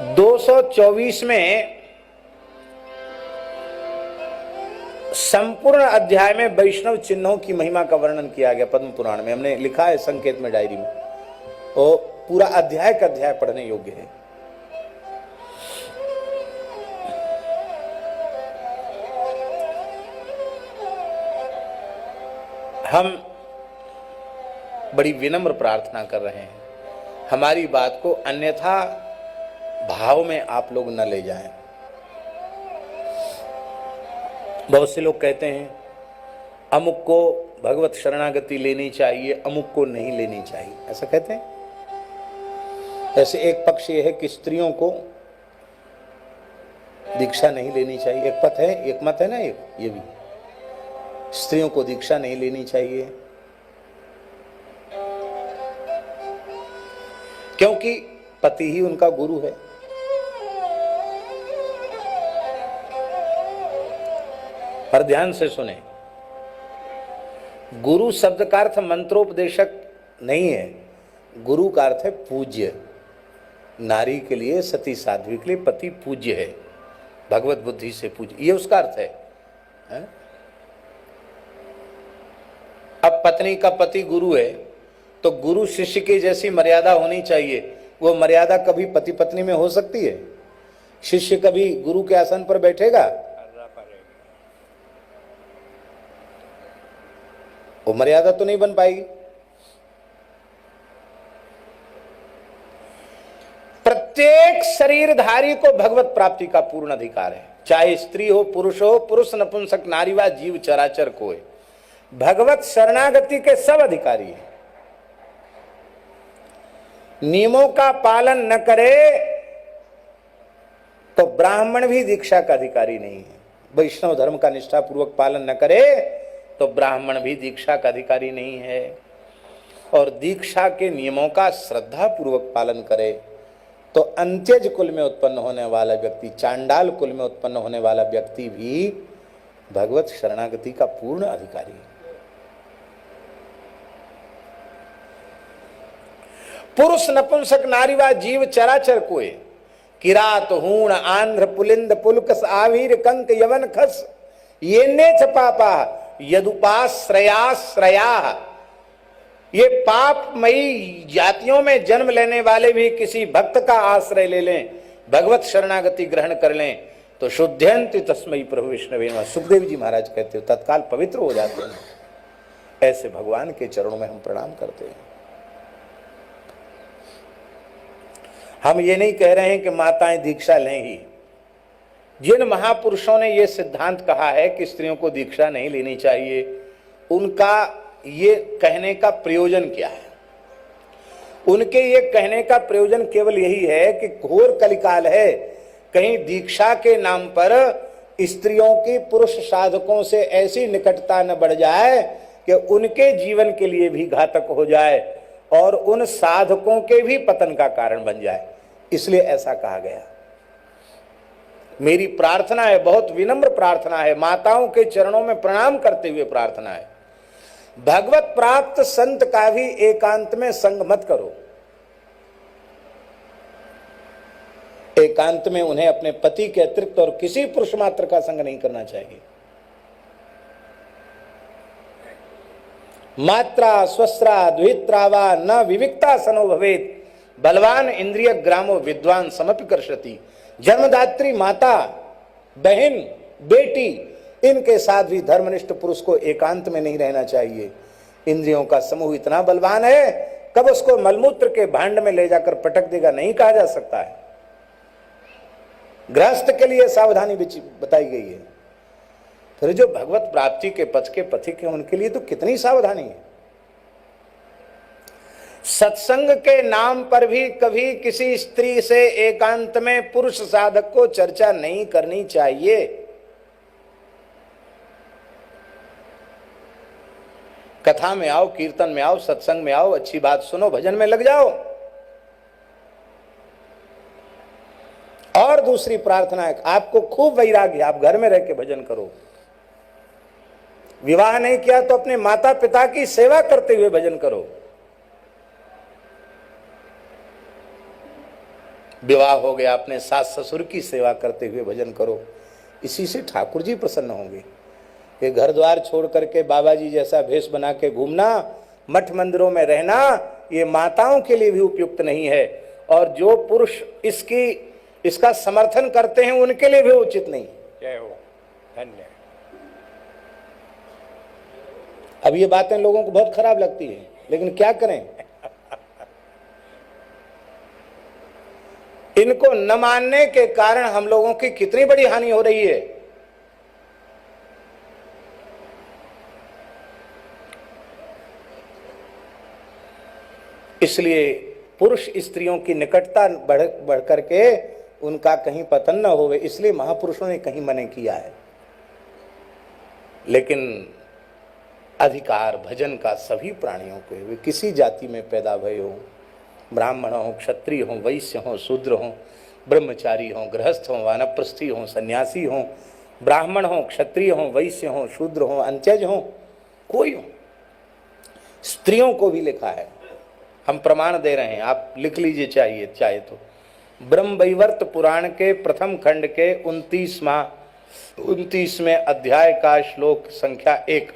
224 में संपूर्ण अध्याय में वैष्णव चिन्हों की महिमा का वर्णन किया गया। पद्म पुराण में हमने लिखा है संकेत में, डायरी में, और पूरा अध्याय का अध्याय पढ़ने योग्य है। हम बड़ी विनम्र प्रार्थना कर रहे हैं, हमारी बात को अन्यथा भाव में आप लोग न ले जाएं। बहुत से लोग कहते हैं अमुक को भगवत शरणागति लेनी चाहिए, अमुक को नहीं लेनी चाहिए, ऐसा कहते हैं। ऐसे एक पक्ष ये है कि स्त्रियों को दीक्षा नहीं लेनी चाहिए, एक पथ है, एक मत है ना, ये भी स्त्रियों को दीक्षा नहीं लेनी चाहिए क्योंकि पति ही उनका गुरु है। पर ध्यान से सुने, गुरु शब्द का अर्थ मंत्रोपदेशक नहीं है, गुरु का अर्थ है पूज्य। नारी के लिए, सती साध्वी के लिए पति पूज्य है, भगवत बुद्धि से पूज्य, ये उसका अर्थ है? अब पत्नी का पति गुरु है तो गुरु शिष्य की जैसी मर्यादा होनी चाहिए, वो मर्यादा कभी पति पत्नी में हो सकती है? शिष्य कभी गुरु के आसन पर बैठेगा? वो मर्यादा तो नहीं बन पाएगी। प्रत्येक शरीरधारी को भगवत प्राप्ति का पूर्ण अधिकार है, चाहे स्त्री हो, पुरुष हो, पुरुष नपुंसक नारी व जीव चराचर को है। भगवत शरणागति के सब अधिकारी हैं। नियमों का पालन न करे तो ब्राह्मण भी दीक्षा का अधिकारी नहीं है। वैष्णव धर्म का निष्ठापूर्वक पालन न करे तो ब्राह्मण भी दीक्षा का अधिकारी नहीं है। और दीक्षा के नियमों का श्रद्धा पूर्वक पालन करे तो अंत्यज कुल में उत्पन्न होने वाला व्यक्ति, चांडाल कुल में उत्पन्न होने वाला व्यक्ति भी भगवत शरणागति का पूर्ण अधिकारी है। पुरुष नपुंसक नारी व जीव चराचर कोय, किरात हूण आंध्र पुलिंद पुलकस आवीर कंक यवन खस, ये ने पापा यदुपाश्रयाश्रया। ये पापमयी जातियों में जन्म लेने वाले भी किसी भक्त का आश्रय ले लें, भगवत शरणागति ग्रहण कर लें तो शुद्ध्यंति तस्मै प्रभु विष्णवे नमः। सुखदेव जी महाराज कहते हो तत्काल पवित्र हो जाते हैं। ऐसे भगवान के चरणों में हम प्रणाम करते हैं। हम ये नहीं कह रहे हैं कि माताएं दीक्षा लें ही। जिन महापुरुषों ने ये सिद्धांत कहा है कि स्त्रियों को दीक्षा नहीं लेनी चाहिए, उनका ये कहने का प्रयोजन क्या है? उनके ये कहने का प्रयोजन केवल यही है कि घोर कलिकाल है, कहीं दीक्षा के नाम पर स्त्रियों की पुरुष साधकों से ऐसी निकटता न बढ़ जाए कि उनके जीवन के लिए भी घातक हो जाए और उन साधकों के भी पतन का कारण बन जाए, इसलिए ऐसा कहा गया। मेरी प्रार्थना है, बहुत विनम्र प्रार्थना है, माताओं के चरणों में प्रणाम करते हुए प्रार्थना है, भगवत प्राप्त संत का भी एकांत में संग मत करो। एकांत में उन्हें अपने पति के अतिरिक्त और किसी पुरुष मात्र का संग नहीं करना चाहिए। मात्रा स्वस्त्रा द्वित्रा वा न विविक्ता सनो भवेत, बलवान इंद्रिय ग्रामो विद्वान समपि कर्षति। जन्मदात्री माता, बहन, बेटी, इनके साथ भी धर्मनिष्ठ पुरुष को एकांत में नहीं रहना चाहिए। इंद्रियों का समूह इतना बलवान है, कब उसको मलमूत्र के भांड में ले जाकर पटक देगा नहीं कहा जा सकता है। गृहस्थ के लिए सावधानी बताई गई है, फिर जो भगवत प्राप्ति के पथ के पथिक हैं उनके लिए तो कितनी सावधानी है। सत्संग के नाम पर भी कभी किसी स्त्री से एकांत में पुरुष साधक को चर्चा नहीं करनी चाहिए। कथा में आओ, कीर्तन में आओ, सत्संग में आओ, अच्छी बात सुनो, भजन में लग जाओ। और दूसरी प्रार्थना है, आपको खूब वैराग्य, आप घर में रह के भजन करो। विवाह नहीं किया तो अपने माता पिता की सेवा करते हुए भजन करो। विवाह हो गया, अपने सास ससुर की सेवा करते हुए भजन करो, इसी से ठाकुर जी प्रसन्न होंगे। कि घर द्वार छोड़ करके बाबा जी जैसा भेष बना के घूमना, मठ मंदिरों में रहना, ये माताओं के लिए भी उपयुक्त नहीं है, और जो पुरुष इसका समर्थन करते हैं उनके लिए भी उचित नहीं। जय हो, धन्य। अब ये बातें लोगों को बहुत खराब लगती है, लेकिन क्या करें, इनको न मानने के कारण हम लोगों की कितनी बड़ी हानि हो रही है। इसलिए पुरुष स्त्रियों की निकटता बढ़ करके उनका कहीं पतन न होवे, इसलिए महापुरुषों ने कहीं मना किया है। लेकिन अधिकार भजन का सभी प्राणियों को, वे किसी जाति में पैदा भये हो, ब्राह्मण हो, क्षत्रिय हो, वैश्य हो, शूद्र हो, ब्रह्मचारी हो, गृहस्थ हो, वानप्रस्थी हो, सन्यासी हो, ब्राह्मण हो, क्षत्रिय हो, वैश्य हो, शूद्र हो, अंत्यज हो, कोई हो, स्त्रियों को भी लिखा है। हम प्रमाण दे रहे हैं, आप लिख लीजिए चाहे तो। ब्रह्मवैवर्त पुराण के प्रथम खंड के 29वें अध्याय का श्लोक संख्या 1,